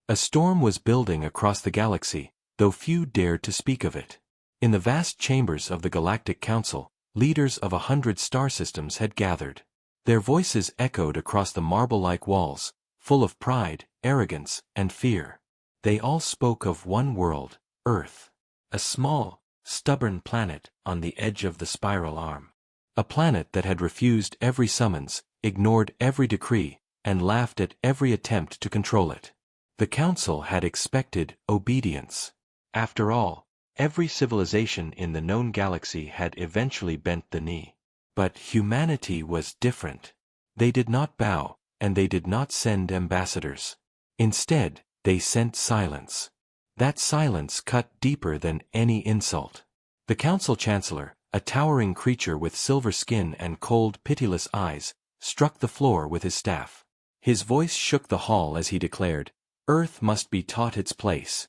A storm was building across the galaxy, though few dared to speak of it. In the vast chambers of the Galactic Council, leaders of 100 star systems had gathered. Their voices echoed across the marble-like walls, full of pride, arrogance, and fear. They all spoke of one world, Earth. A small, stubborn planet on the edge of the spiral arm. A planet that had refused every summons, ignored every decree, and laughed at every attempt to control it. The Council had expected obedience. After all, every civilization in the known galaxy had eventually bent the knee. But humanity was different. They did not bow, and they did not send ambassadors. Instead, they sent silence. That silence cut deeper than any insult. The Council Chancellor, a towering creature with silver skin and cold, pitiless eyes, struck the floor with his staff. His voice shook the hall as he declared, "Earth must be taught its place."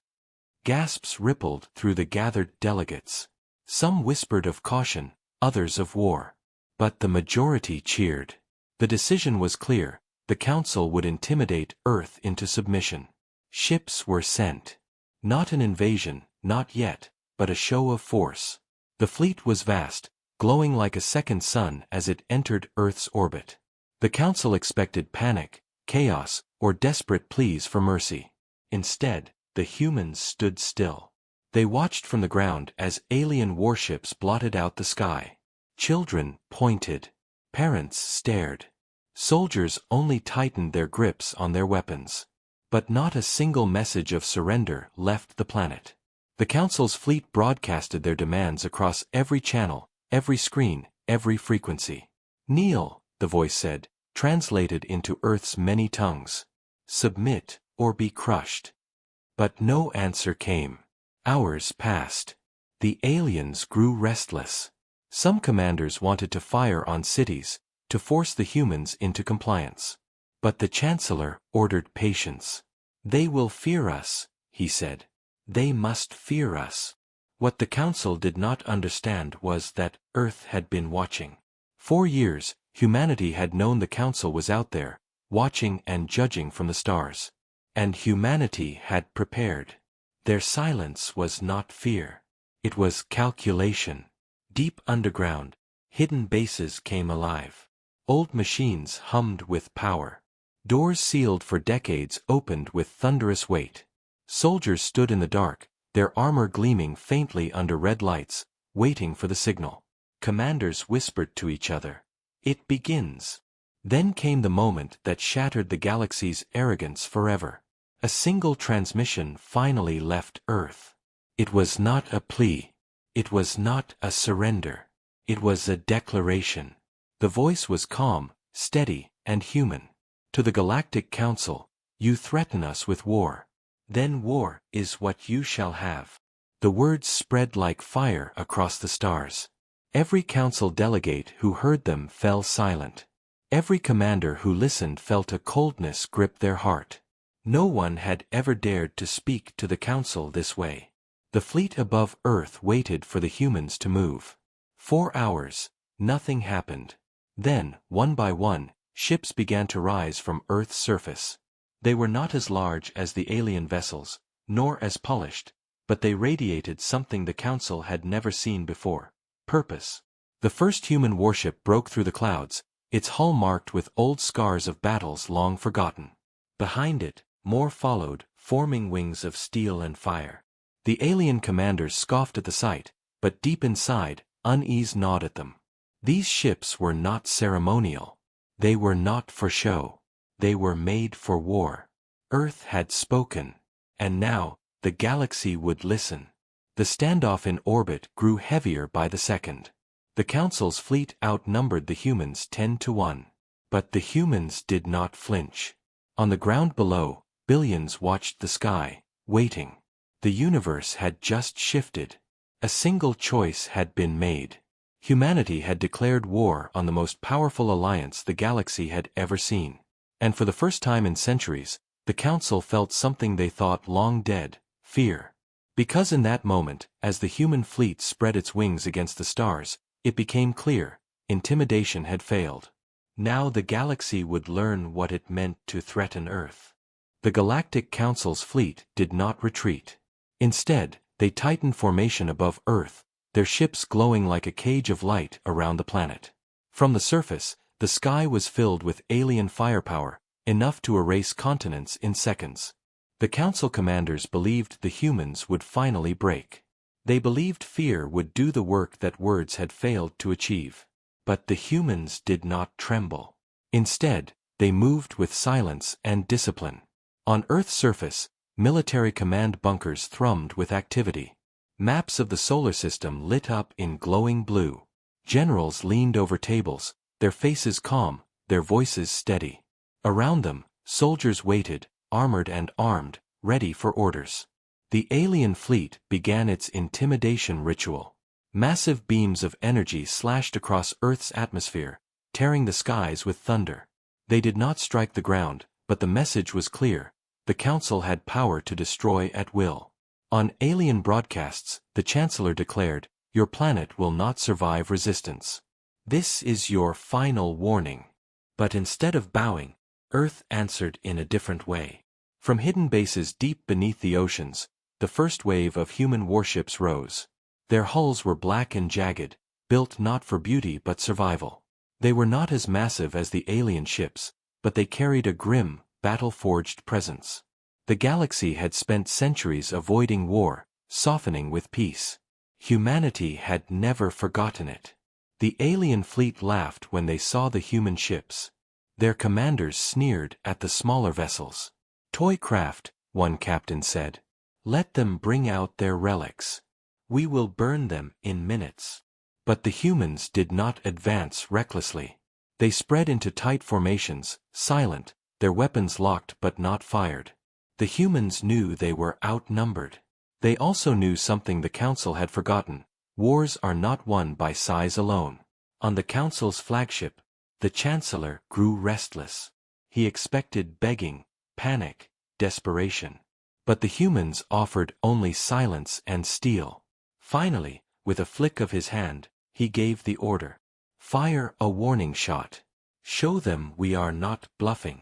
Gasps rippled through the gathered delegates. Some whispered of caution, others of war. But the majority cheered. The decision was clear: the Council would intimidate Earth into submission. Ships were sent. Not an invasion, not yet, but a show of force. The fleet was vast, glowing like a second sun as it entered Earth's orbit. The Council expected panic, chaos, or desperate pleas for mercy. Instead, the humans stood still. They watched from the ground as alien warships blotted out the sky. Children pointed. Parents stared. Soldiers only tightened their grips on their weapons. But not a single message of surrender left the planet. The Council's fleet broadcasted their demands across every channel, every screen, every frequency. "Kneel," the voice said, translated into Earth's many tongues. "Submit, or be crushed." But no answer came. Hours passed. The aliens grew restless. Some commanders wanted to fire on cities, to force the humans into compliance. But the Chancellor ordered patience. "They will fear us," he said. "They must fear us." What the Council did not understand was that Earth had been watching. 4 years, humanity had known the Council was out there, watching and judging from the stars. And humanity had prepared. Their silence was not fear. It was calculation. Deep underground, hidden bases came alive. Old machines hummed with power. Doors sealed for decades opened with thunderous weight. Soldiers stood in the dark, their armor gleaming faintly under red lights, waiting for the signal. Commanders whispered to each other, "It begins." Then came the moment that shattered the galaxy's arrogance forever. A single transmission finally left Earth. It was not a plea. It was not a surrender. It was a declaration. The voice was calm, steady, and human. "To the Galactic Council, you threaten us with war. Then war is what you shall have." The words spread like fire across the stars. Every council delegate who heard them fell silent. Every commander who listened felt a coldness grip their heart. No one had ever dared to speak to the Council this way. The fleet above Earth waited for the humans to move. 4 hours, nothing happened. Then, one by one, ships began to rise from Earth's surface. They were not as large as the alien vessels, nor as polished, but they radiated something the Council had never seen before: purpose. The first human warship broke through the clouds, its hull marked with old scars of battles long forgotten. Behind it, more followed, forming wings of steel and fire. The alien commanders scoffed at the sight, but deep inside, unease gnawed at them. These ships were not ceremonial. They were not for show. They were made for war. Earth had spoken. And now, the galaxy would listen. The standoff in orbit grew heavier by the second. The Council's fleet outnumbered the humans 10-1. But the humans did not flinch. On the ground below, billions watched the sky, waiting. The universe had just shifted. A single choice had been made. Humanity had declared war on the most powerful alliance the galaxy had ever seen. And for the first time in centuries, the Council felt something they thought long dead: fear. Because in that moment, as the human fleet spread its wings against the stars, it became clear: intimidation had failed. Now the galaxy would learn what it meant to threaten Earth. The Galactic Council's fleet did not retreat. Instead, they tightened formation above Earth, their ships glowing like a cage of light around the planet. From the surface, the sky was filled with alien firepower, enough to erase continents in seconds. The Council commanders believed the humans would finally break. They believed fear would do the work that words had failed to achieve. But the humans did not tremble. Instead, they moved with silence and discipline. On Earth's surface, military command bunkers thrummed with activity. Maps of the solar system lit up in glowing blue. Generals leaned over tables, their faces calm, their voices steady. Around them, soldiers waited, armored and armed, ready for orders. The alien fleet began its intimidation ritual. Massive beams of energy slashed across Earth's atmosphere, tearing the skies with thunder. They did not strike the ground, but the message was clear. The Council had power to destroy at will. On alien broadcasts, the Chancellor declared, "Your planet will not survive resistance. This is your final warning." But instead of bowing, Earth answered in a different way. From hidden bases deep beneath the oceans, the first wave of human warships rose. Their hulls were black and jagged, built not for beauty but survival. They were not as massive as the alien ships, but they carried a grim, battle-forged presence. The galaxy had spent centuries avoiding war, softening with peace. Humanity had never forgotten it. The alien fleet laughed when they saw the human ships. Their commanders sneered at the smaller vessels. "Toy craft," one captain said. "Let them bring out their relics. We will burn them in minutes." But the humans did not advance recklessly. They spread into tight formations, silent, their weapons locked but not fired. The humans knew they were outnumbered. They also knew something the Council had forgotten. Wars are not won by size alone. On the Council's flagship, the Chancellor grew restless. He expected begging, panic, desperation. But the humans offered only silence and steel. Finally, with a flick of his hand, he gave the order. "Fire a warning shot. Show them we are not bluffing."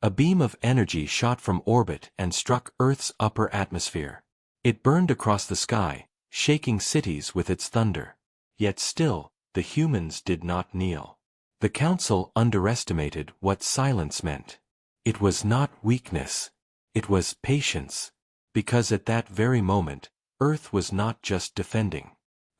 A beam of energy shot from orbit and struck Earth's upper atmosphere. It burned across the sky, shaking cities with its thunder. Yet still, the humans did not kneel. The Council underestimated what silence meant. It was not weakness. It was patience. Because at that very moment, Earth was not just defending.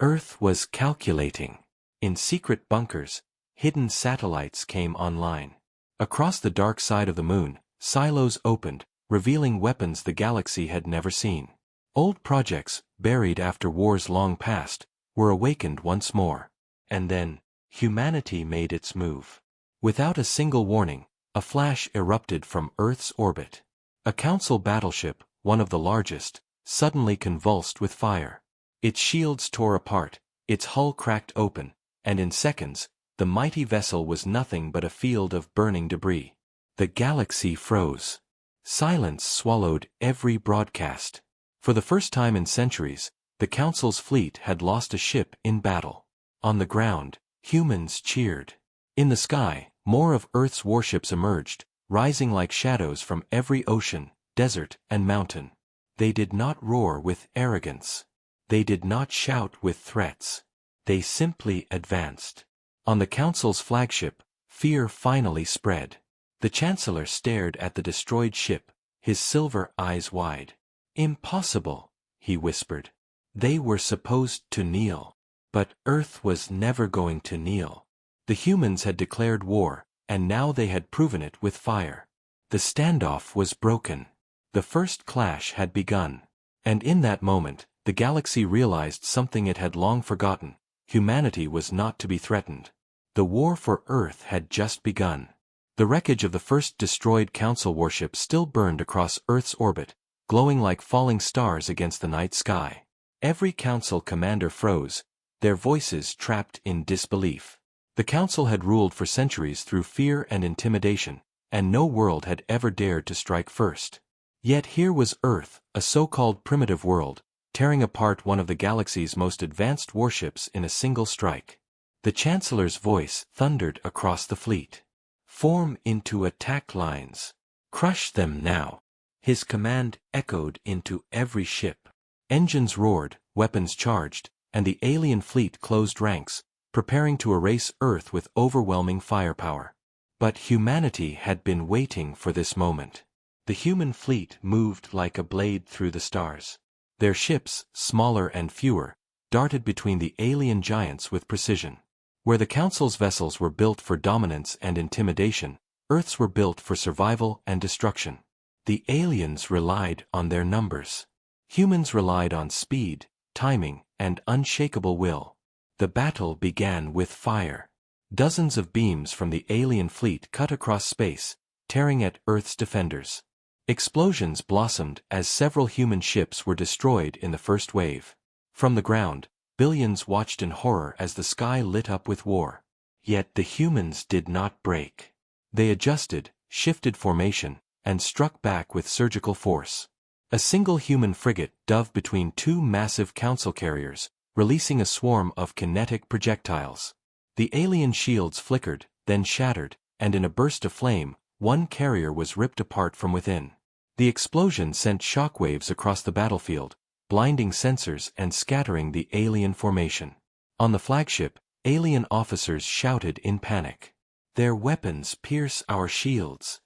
Earth was calculating. In secret bunkers, hidden satellites came online. Across the dark side of the moon, silos opened, revealing weapons the galaxy had never seen. Old projects, buried after wars long past, were awakened once more. And then, humanity made its move. Without a single warning, a flash erupted from Earth's orbit. A Council battleship, one of the largest, suddenly convulsed with fire. Its shields tore apart, its hull cracked open, and in seconds, the mighty vessel was nothing but a field of burning debris. The galaxy froze. Silence swallowed every broadcast. For the first time in centuries, the Council's fleet had lost a ship in battle. On the ground, humans cheered. In the sky, more of Earth's warships emerged, rising like shadows from every ocean, desert, and mountain. They did not roar with arrogance. They did not shout with threats. They simply advanced. On the Council's flagship, fear finally spread. The Chancellor stared at the destroyed ship, his silver eyes wide. "Impossible," he whispered. "They were supposed to kneel." But Earth was never going to kneel. The humans had declared war, and now they had proven it with fire. The standoff was broken. The first clash had begun. And in that moment, the galaxy realized something it had long forgotten. Humanity was not to be threatened. The war for Earth had just begun. The wreckage of the first destroyed Council warship still burned across Earth's orbit, glowing like falling stars against the night sky. Every Council commander froze, their voices trapped in disbelief. The Council had ruled for centuries through fear and intimidation, and no world had ever dared to strike first. Yet here was Earth, a so-called primitive world, tearing apart one of the galaxy's most advanced warships in a single strike. The Chancellor's voice thundered across the fleet. "Form into attack lines. Crush them now." His command echoed into every ship. Engines roared, weapons charged, and the alien fleet closed ranks, preparing to erase Earth with overwhelming firepower. But humanity had been waiting for this moment. The human fleet moved like a blade through the stars. Their ships, smaller and fewer, darted between the alien giants with precision. Where the Council's vessels were built for dominance and intimidation, Earth's were built for survival and destruction. The aliens relied on their numbers. Humans relied on speed, timing, and unshakable will. The battle began with fire. Dozens of beams from the alien fleet cut across space, tearing at Earth's defenders. Explosions blossomed as several human ships were destroyed in the first wave. From the ground, billions watched in horror as the sky lit up with war. Yet the humans did not break. They adjusted, shifted formation, and struck back with surgical force. A single human frigate dove between two massive council carriers, releasing a swarm of kinetic projectiles. The alien shields flickered, then shattered, and in a burst of flame, one carrier was ripped apart from within. The explosion sent shockwaves across the battlefield, blinding sensors and scattering the alien formation. On the flagship, alien officers shouted in panic. "Their weapons pierce our shields.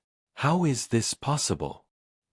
How is this possible?"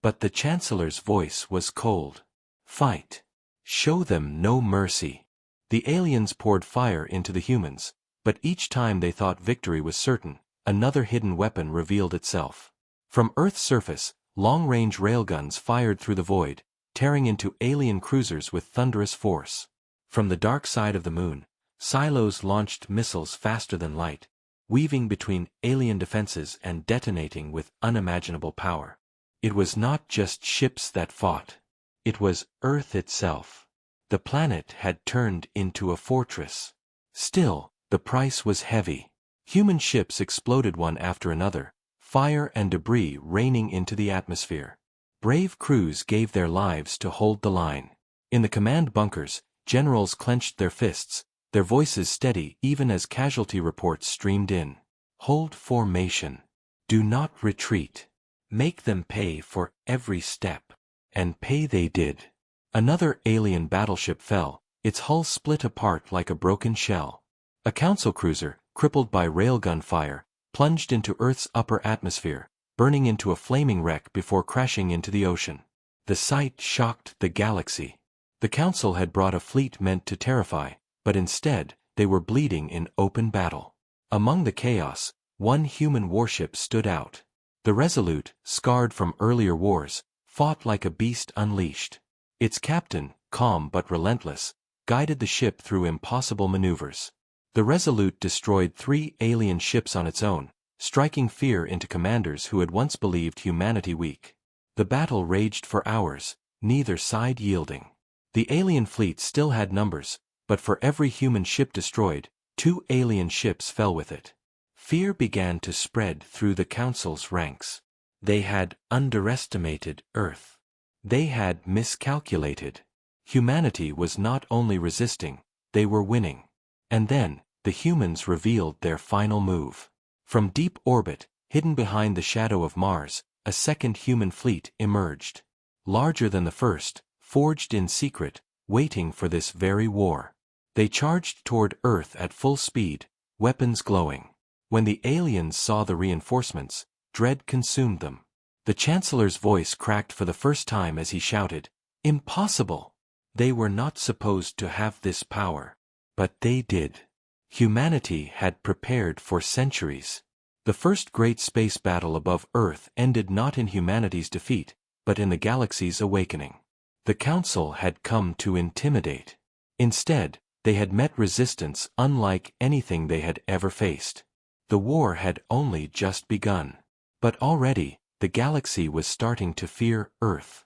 But the Chancellor's voice was cold. "Fight. Show them no mercy." The aliens poured fire into the humans, but each time they thought victory was certain, another hidden weapon revealed itself. From Earth's surface, long-range railguns fired through the void, tearing into alien cruisers with thunderous force. From the dark side of the moon, silos launched missiles faster than light, weaving between alien defenses and detonating with unimaginable power. It was not just ships that fought. It was Earth itself. The planet had turned into a fortress. Still, the price was heavy. Human ships exploded one after another, fire and debris raining into the atmosphere. Brave crews gave their lives to hold the line. In the command bunkers, generals clenched their fists, their voices steady even as casualty reports streamed in. "Hold formation. Do not retreat. Make them pay for every step." And pay they did. Another alien battleship fell, its hull split apart like a broken shell. A council cruiser, crippled by railgun fire, plunged into Earth's upper atmosphere, burning into a flaming wreck before crashing into the ocean. The sight shocked the galaxy. The Council had brought a fleet meant to terrify, but instead, they were bleeding in open battle. Among the chaos, one human warship stood out. The Resolute, scarred from earlier wars, fought like a beast unleashed. Its captain, calm but relentless, guided the ship through impossible maneuvers. The Resolute destroyed 3 alien ships on its own, striking fear into commanders who had once believed humanity weak. The battle raged for hours, neither side yielding. The alien fleet still had numbers, but for every human ship destroyed, 2 alien ships fell with it. Fear began to spread through the Council's ranks. They had underestimated Earth. They had miscalculated. Humanity was not only resisting, they were winning. And then, the humans revealed their final move. From deep orbit, hidden behind the shadow of Mars, a second human fleet emerged. Larger than the first, forged in secret, waiting for this very war. They charged toward Earth at full speed, weapons glowing. When the aliens saw the reinforcements, dread consumed them. The Chancellor's voice cracked for the first time as he shouted, "Impossible! They were not supposed to have this power. But they did." Humanity had prepared for centuries. The first great space battle above Earth ended not in humanity's defeat, but in the galaxy's awakening. The Council had come to intimidate. Instead, they had met resistance unlike anything they had ever faced. The war had only just begun. But already, the galaxy was starting to fear Earth.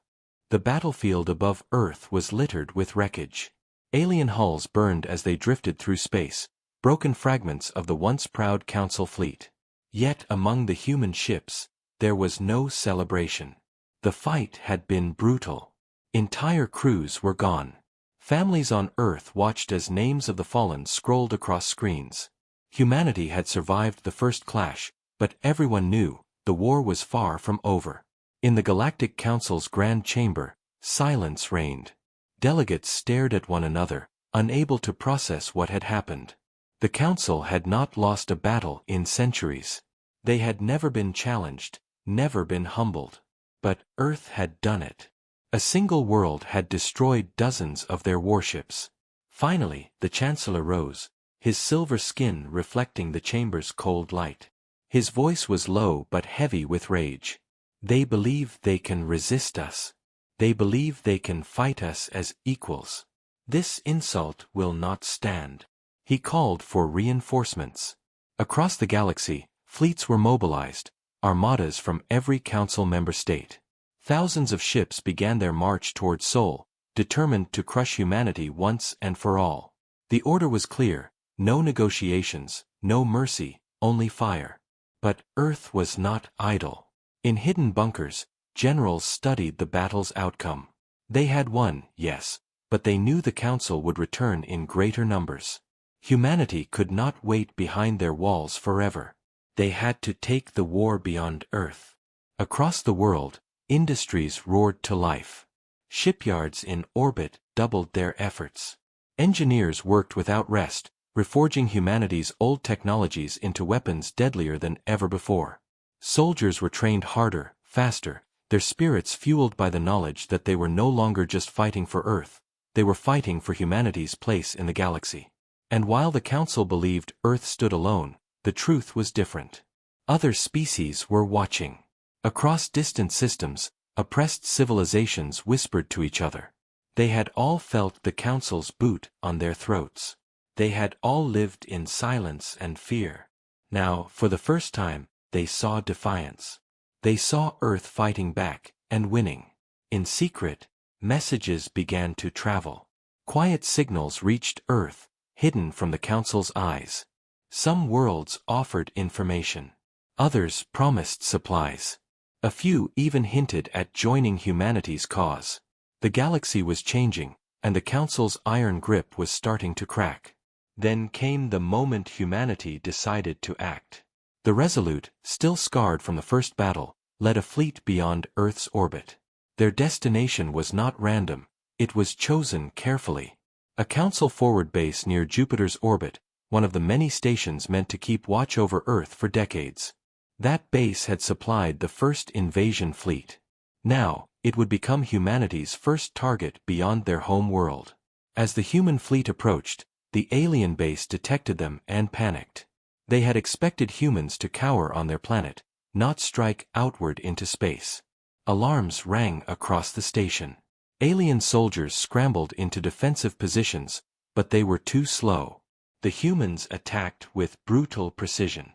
The battlefield above Earth was littered with wreckage. Alien hulls burned as they drifted through space, broken fragments of the once proud Council fleet. Yet among the human ships, there was no celebration. The fight had been brutal. Entire crews were gone. Families on Earth watched as names of the fallen scrolled across screens. Humanity had survived the first clash, but everyone knew the war was far from over. In the Galactic Council's grand chamber, silence reigned. Delegates stared at one another, unable to process what had happened. The Council had not lost a battle in centuries. They had never been challenged, never been humbled. But Earth had done it. A single world had destroyed dozens of their warships. Finally, the Chancellor rose, his silver skin reflecting the chamber's cold light. His voice was low but heavy with rage. They believe they can resist us. They believe they can fight us as equals. This insult will not stand. He called for reinforcements. Across the galaxy, fleets were mobilized, armadas from every Council member state. Thousands of ships began their march toward Sol, determined to crush humanity once and for all. The order was clear: no negotiations, no mercy, only fire. But Earth was not idle. In hidden bunkers, generals studied the battle's outcome. They had won, yes, but they knew the Council would return in greater numbers. Humanity could not wait behind their walls forever. They had to take the war beyond Earth. Across the world, industries roared to life. Shipyards in orbit doubled their efforts. Engineers worked without rest, reforging humanity's old technologies into weapons deadlier than ever before. Soldiers were trained harder, faster, their spirits fueled by the knowledge that they were no longer just fighting for Earth, they were fighting for humanity's place in the galaxy. And while the Council believed Earth stood alone, the truth was different. Other species were watching. Across distant systems, oppressed civilizations whispered to each other. They had all felt the Council's boot on their throats. They had all lived in silence and fear. Now, for the first time, they saw defiance. They saw Earth fighting back, and winning. In secret, messages began to travel. Quiet signals reached Earth, hidden from the Council's eyes. Some worlds offered information. Others promised supplies. A few even hinted at joining humanity's cause. The galaxy was changing, and the Council's iron grip was starting to crack. Then came the moment humanity decided to act. The Resolute, still scarred from the first battle, led a fleet beyond Earth's orbit. Their destination was not random, it was chosen carefully. A Council forward base near Jupiter's orbit, one of the many stations meant to keep watch over Earth for decades. That base had supplied the first invasion fleet. Now, it would become humanity's first target beyond their home world. As the human fleet approached, the alien base detected them and panicked. They had expected humans to cower on their planet, not strike outward into space. Alarms rang across the station. Alien soldiers scrambled into defensive positions, but they were too slow. The humans attacked with brutal precision.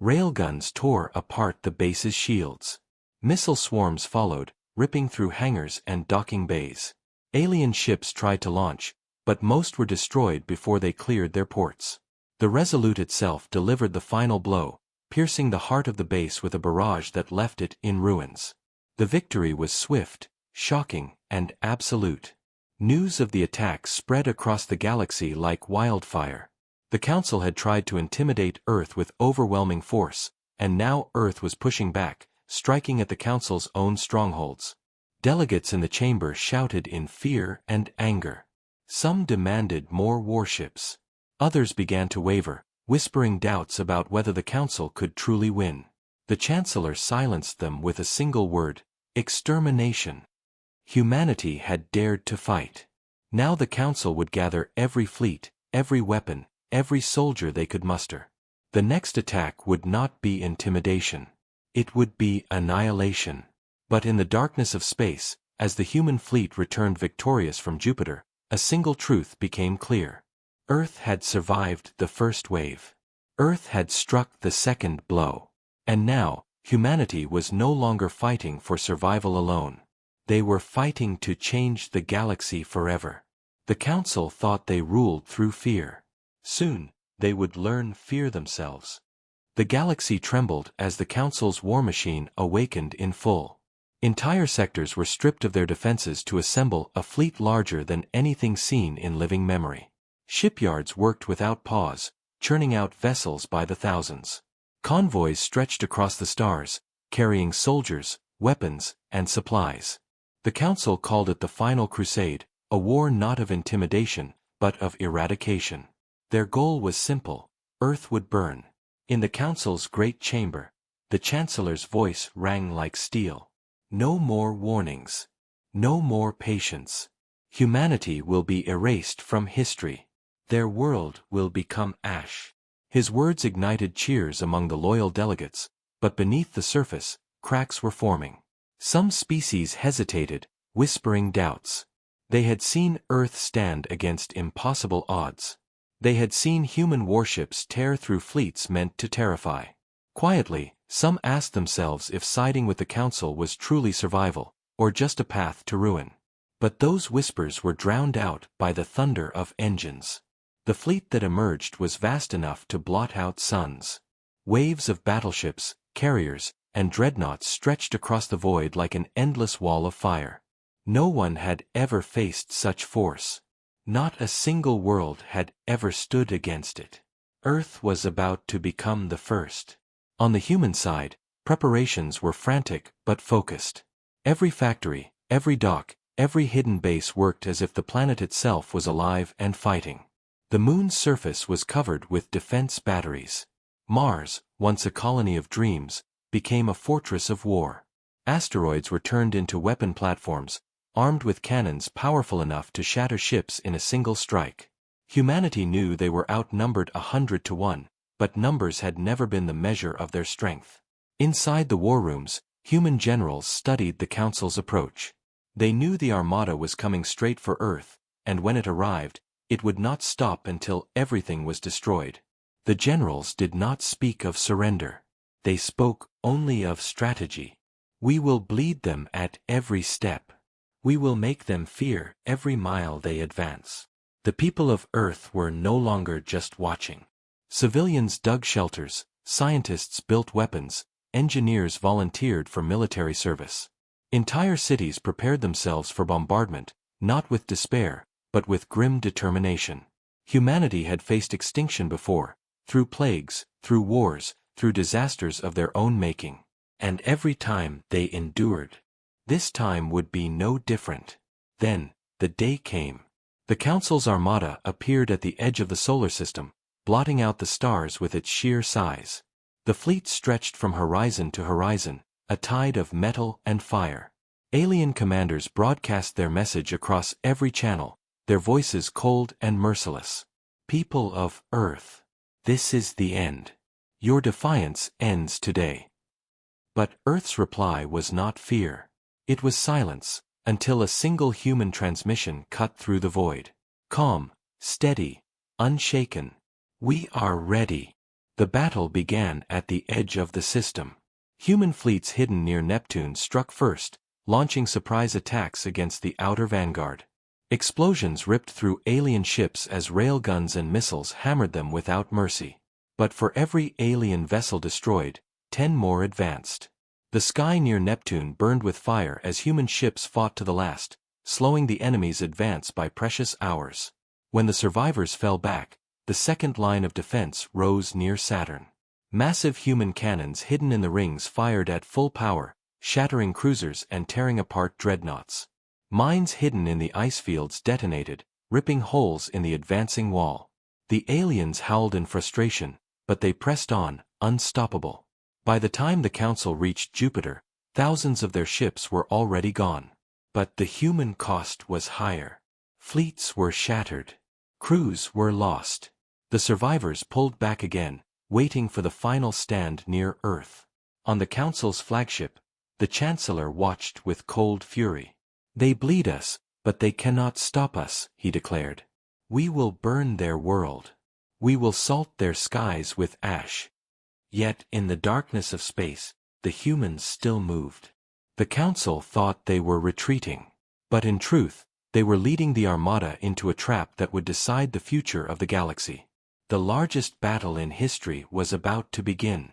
Railguns tore apart the base's shields. Missile swarms followed, ripping through hangars and docking bays. Alien ships tried to launch, but most were destroyed before they cleared their ports. The Resolute itself delivered the final blow, piercing the heart of the base with a barrage that left it in ruins. The victory was swift, shocking, and absolute. News of the attack spread across the galaxy like wildfire. The Council had tried to intimidate Earth with overwhelming force, and now Earth was pushing back, striking at the Council's own strongholds. Delegates in the chamber shouted in fear and anger. Some demanded more warships. Others began to waver, whispering doubts about whether the Council could truly win. The Chancellor silenced them with a single word: extermination. Humanity had dared to fight. Now the Council would gather every fleet, every weapon, every soldier they could muster. The next attack would not be intimidation. It would be annihilation. But in the darkness of space, as the human fleet returned victorious from Jupiter, a single truth became clear. Earth had survived the first wave. Earth had struck the second blow. And now, humanity was no longer fighting for survival alone. They were fighting to change the galaxy forever. The Council thought they ruled through fear. Soon, they would learn fear themselves. The galaxy trembled as the Council's war machine awakened in full. Entire sectors were stripped of their defenses to assemble a fleet larger than anything seen in living memory. Shipyards worked without pause, churning out vessels by the thousands. Convoys stretched across the stars, carrying soldiers, weapons, and supplies. The Council called it the Final Crusade, a war not of intimidation, but of eradication. Their goal was simple: Earth would burn. In the Council's great chamber, the Chancellor's voice rang like steel. No more warnings. No more patience. Humanity will be erased from history. Their world will become ash. His words ignited cheers among the loyal delegates, but beneath the surface, cracks were forming. Some species hesitated, whispering doubts. They had seen Earth stand against impossible odds. They had seen human warships tear through fleets meant to terrify. Quietly, some asked themselves if siding with the Council was truly survival, or just a path to ruin. But those whispers were drowned out by the thunder of engines. The fleet that emerged was vast enough to blot out suns. Waves of battleships, carriers, and dreadnoughts stretched across the void like an endless wall of fire. No one had ever faced such force. Not a single world had ever stood against it. Earth was about to become the first. On the human side, preparations were frantic but focused. Every factory, every dock, every hidden base worked as if the planet itself was alive and fighting. The moon's surface was covered with defense batteries. Mars, once a colony of dreams, became a fortress of war. Asteroids were turned into weapon platforms, armed with cannons powerful enough to shatter ships in a single strike. Humanity knew they were outnumbered 100 to 1, but numbers had never been the measure of their strength. Inside the war rooms, human generals studied the Council's approach. They knew the Armada was coming straight for Earth, and when it arrived, it would not stop until everything was destroyed. The generals did not speak of surrender. They spoke only of strategy. We will bleed them at every step. We will make them fear every mile they advance. The people of Earth were no longer just watching. Civilians dug shelters, scientists built weapons, engineers volunteered for military service. Entire cities prepared themselves for bombardment, not with despair, but with grim determination. Humanity had faced extinction before, through plagues, through wars, through disasters of their own making. And every time they endured. This time would be no different. Then, the day came. The Council's Armada appeared at the edge of the solar system, blotting out the stars with its sheer size. The fleet stretched from horizon to horizon, a tide of metal and fire. Alien commanders broadcast their message across every channel, their voices cold and merciless. People of Earth, this is the end. Your defiance ends today. But Earth's reply was not fear. It was silence, until a single human transmission cut through the void. Calm, steady, unshaken. We are ready. The battle began at the edge of the system. Human fleets hidden near Neptune struck first, launching surprise attacks against the outer vanguard. Explosions ripped through alien ships as railguns and missiles hammered them without mercy. But for every alien vessel destroyed, 10 more advanced. The sky near Neptune burned with fire as human ships fought to the last, slowing the enemy's advance by precious hours. When the survivors fell back, the second line of defense rose near Saturn. Massive human cannons hidden in the rings fired at full power, shattering cruisers and tearing apart dreadnoughts. Mines hidden in the ice fields detonated, ripping holes in the advancing wall. The aliens howled in frustration, but they pressed on, unstoppable. By the time the Council reached Jupiter, thousands of their ships were already gone. But the human cost was higher. Fleets were shattered. Crews were lost. The survivors pulled back again, waiting for the final stand near Earth. On the Council's flagship, the Chancellor watched with cold fury. They bleed us, but they cannot stop us, he declared. We will burn their world. We will salt their skies with ash. Yet, in the darkness of space, the humans still moved. The Council thought they were retreating. But in truth, they were leading the Armada into a trap that would decide the future of the galaxy. The largest battle in history was about to begin.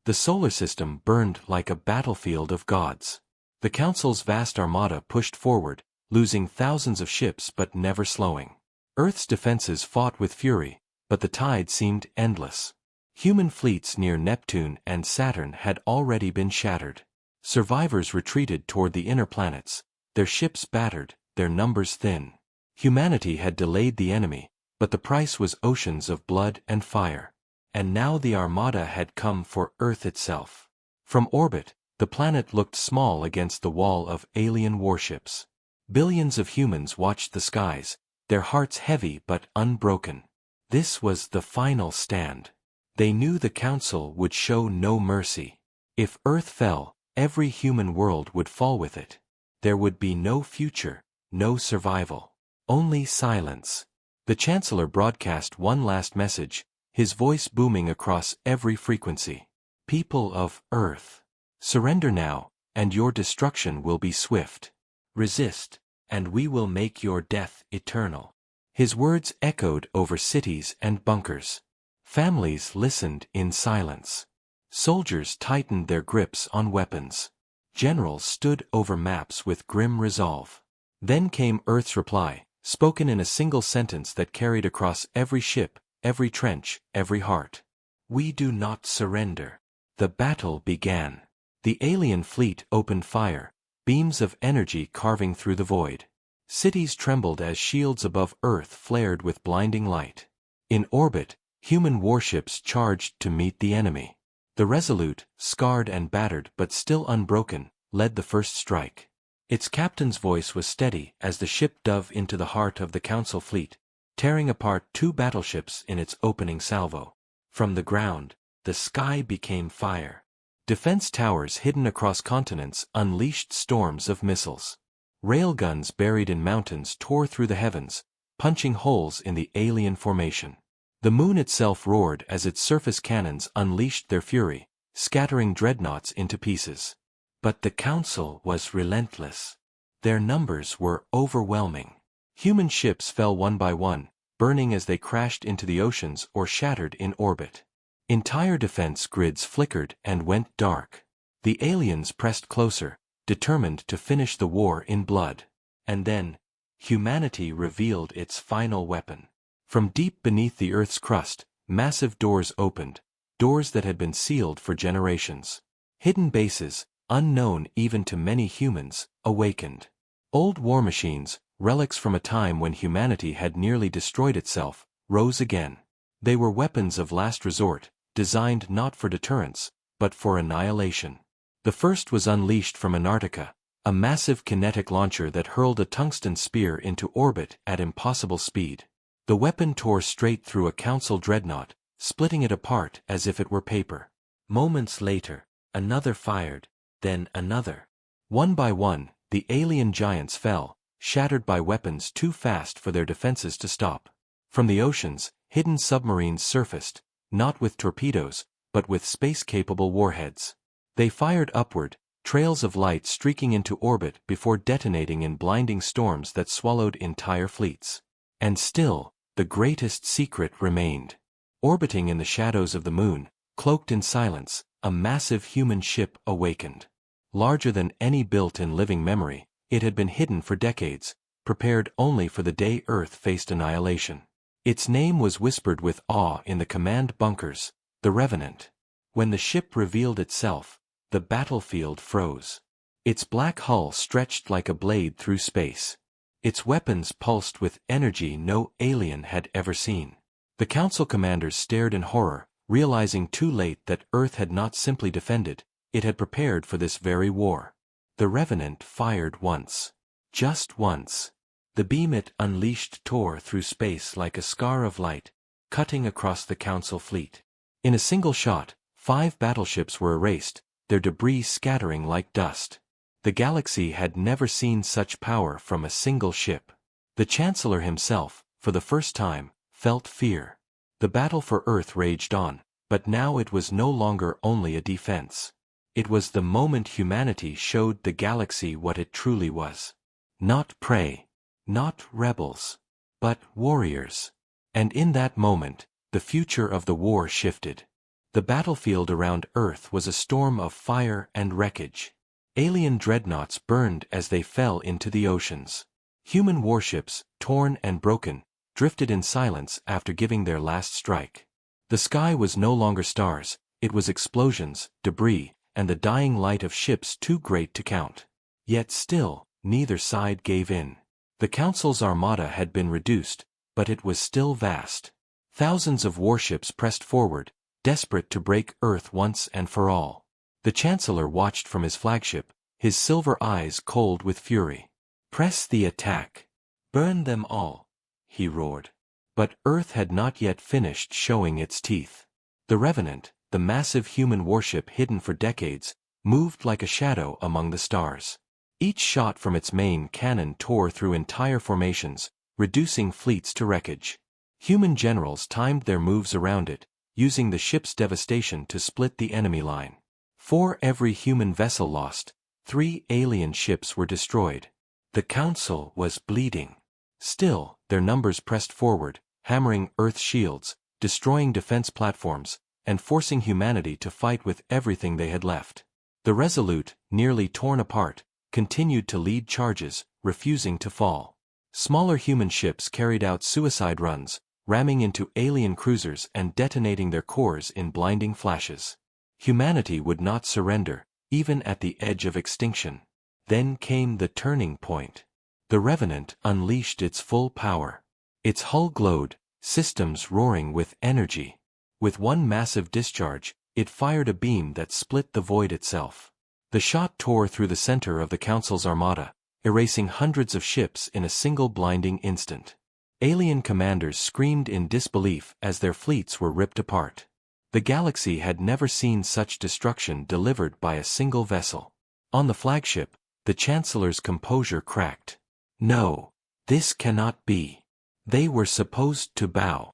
The solar system burned like a battlefield of gods. The Council's vast Armada pushed forward, losing thousands of ships but never slowing. Earth's defenses fought with fury, but the tide seemed endless. Human fleets near Neptune and Saturn had already been shattered. Survivors retreated toward the inner planets, their ships battered, their numbers thin. Humanity had delayed the enemy, but the price was oceans of blood and fire. And now the Armada had come for Earth itself. From orbit, the planet looked small against the wall of alien warships. Billions of humans watched the skies, their hearts heavy but unbroken. This was the final stand. They knew the Council would show no mercy. If Earth fell, every human world would fall with it. There would be no future, no survival. Only silence. The Chancellor broadcast one last message, his voice booming across every frequency. People of Earth, surrender now, and your destruction will be swift. Resist, and we will make your death eternal. His words echoed over cities and bunkers. Families listened in silence. Soldiers tightened their grips on weapons. Generals stood over maps with grim resolve. Then came Earth's reply, spoken in a single sentence that carried across every ship, every trench, every heart. We do not surrender. The battle began. The alien fleet opened fire, beams of energy carving through the void. Cities trembled as shields above Earth flared with blinding light. In orbit, human warships charged to meet the enemy. The Resolute, scarred and battered but still unbroken, led the first strike. Its captain's voice was steady as the ship dove into the heart of the Council fleet, tearing apart two battleships in its opening salvo. From the ground, the sky became fire. Defense towers hidden across continents unleashed storms of missiles. Railguns buried in mountains tore through the heavens, punching holes in the alien formation. The moon itself roared as its surface cannons unleashed their fury, scattering dreadnoughts into pieces. But the Council was relentless. Their numbers were overwhelming. Human ships fell one by one, burning as they crashed into the oceans or shattered in orbit. Entire defense grids flickered and went dark. The aliens pressed closer, determined to finish the war in blood. And then, humanity revealed its final weapon. From deep beneath the Earth's crust, massive doors opened, doors that had been sealed for generations. Hidden bases, unknown even to many humans, awakened. Old war machines, relics from a time when humanity had nearly destroyed itself, rose again. They were weapons of last resort, designed not for deterrence, but for annihilation. The first was unleashed from Antarctica, a massive kinetic launcher that hurled a tungsten spear into orbit at impossible speed. The weapon tore straight through a Council dreadnought, splitting it apart as if it were paper. Moments later, another fired, then another. One by one, the alien giants fell, shattered by weapons too fast for their defenses to stop. From the oceans, hidden submarines surfaced, not with torpedoes, but with space-capable warheads. They fired upward, trails of light streaking into orbit before detonating in blinding storms that swallowed entire fleets. And still, the greatest secret remained. Orbiting in the shadows of the moon, cloaked in silence, a massive human ship awakened. Larger than any built in living memory, it had been hidden for decades, prepared only for the day Earth faced annihilation. Its name was whispered with awe in the command bunkers, the Revenant. When the ship revealed itself, the battlefield froze. Its black hull stretched like a blade through space. Its weapons pulsed with energy no alien had ever seen. The Council commanders stared in horror, realizing too late that Earth had not simply defended, it had prepared for this very war. The Revenant fired once. Just once. The beam it unleashed tore through space like a scar of light, cutting across the Council fleet. In a single shot, 5 battleships were erased, their debris scattering like dust. The galaxy had never seen such power from a single ship. The Chancellor himself, for the first time, felt fear. The battle for Earth raged on, but now it was no longer only a defense. It was the moment humanity showed the galaxy what it truly was. Not prey, not rebels, but warriors. And in that moment, the future of the war shifted. The battlefield around Earth was a storm of fire and wreckage. Alien dreadnoughts burned as they fell into the oceans. Human warships, torn and broken, drifted in silence after giving their last strike. The sky was no longer stars, it was explosions, debris, and the dying light of ships too great to count. Yet still, neither side gave in. The Council's armada had been reduced, but it was still vast. Thousands of warships pressed forward, desperate to break Earth once and for all. The Chancellor watched from his flagship, his silver eyes cold with fury. "Press the attack. Burn them all," he roared. But Earth had not yet finished showing its teeth. The Revenant, the massive human warship hidden for decades, moved like a shadow among the stars. Each shot from its main cannon tore through entire formations, reducing fleets to wreckage. Human generals timed their moves around it, using the ship's devastation to split the enemy line. For every human vessel lost, 3 alien ships were destroyed. The Council was bleeding. Still, their numbers pressed forward, hammering Earth's shields, destroying defense platforms, and forcing humanity to fight with everything they had left. The Resolute, nearly torn apart, continued to lead charges, refusing to fall. Smaller human ships carried out suicide runs, ramming into alien cruisers and detonating their cores in blinding flashes. Humanity would not surrender, even at the edge of extinction. Then came the turning point. The Revenant unleashed its full power. Its hull glowed, systems roaring with energy. With one massive discharge, it fired a beam that split the void itself. The shot tore through the center of the Council's armada, erasing hundreds of ships in a single blinding instant. Alien commanders screamed in disbelief as their fleets were ripped apart. The galaxy had never seen such destruction delivered by a single vessel. On the flagship, the Chancellor's composure cracked. No, this cannot be. They were supposed to bow.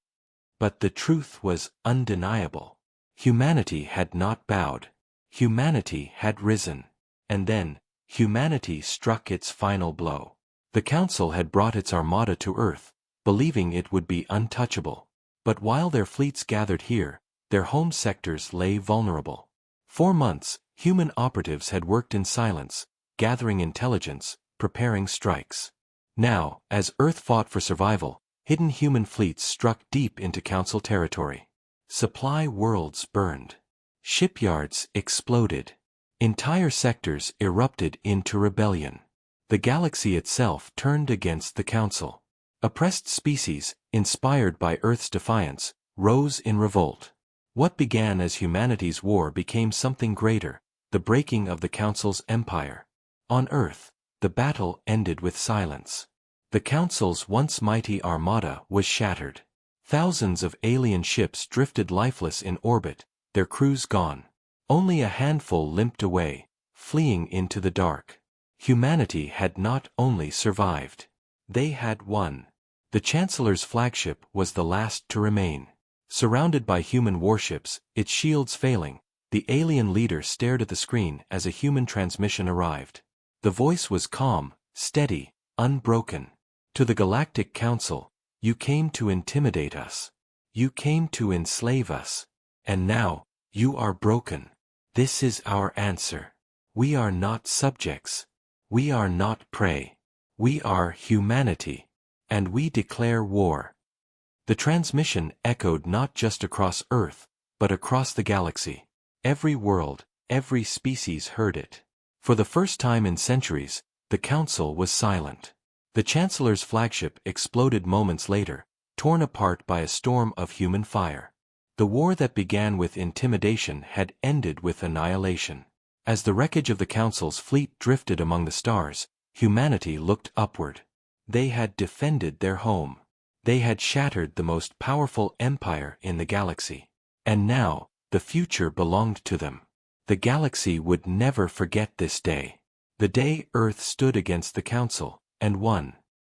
But the truth was undeniable. Humanity had not bowed. Humanity had risen. And then, humanity struck its final blow. The Council had brought its armada to Earth, believing it would be untouchable. But while their fleets gathered here, their home sectors lay vulnerable. For months, human operatives had worked in silence, gathering intelligence, preparing strikes. Now, as Earth fought for survival, hidden human fleets struck deep into Council territory. Supply worlds burned. Shipyards exploded. Entire sectors erupted into rebellion. The galaxy itself turned against the Council. Oppressed species, inspired by Earth's defiance, rose in revolt. What began as humanity's war became something greater, the breaking of the Council's empire. On Earth, the battle ended with silence. The Council's once mighty armada was shattered. Thousands of alien ships drifted lifeless in orbit, their crews gone. Only a handful limped away, fleeing into the dark. Humanity had not only survived. They had won. The Chancellor's flagship was the last to remain. Surrounded by human warships, its shields failing, the alien leader stared at the screen as a human transmission arrived. The voice was calm, steady, unbroken. To the Galactic Council, you came to intimidate us. You came to enslave us. And now, you are broken. This is our answer. We are not subjects. We are not prey. We are humanity. And we declare war. The transmission echoed not just across Earth, but across the galaxy. Every world, every species heard it. For the first time in centuries, the Council was silent. The Chancellor's flagship exploded moments later, torn apart by a storm of human fire. The war that began with intimidation had ended with annihilation. As the wreckage of the Council's fleet drifted among the stars, humanity looked upward. They had defended their home. They had shattered the most powerful empire in the galaxy. And now, the future belonged to them. The galaxy would never forget this day. The day Earth stood against the Council, and won.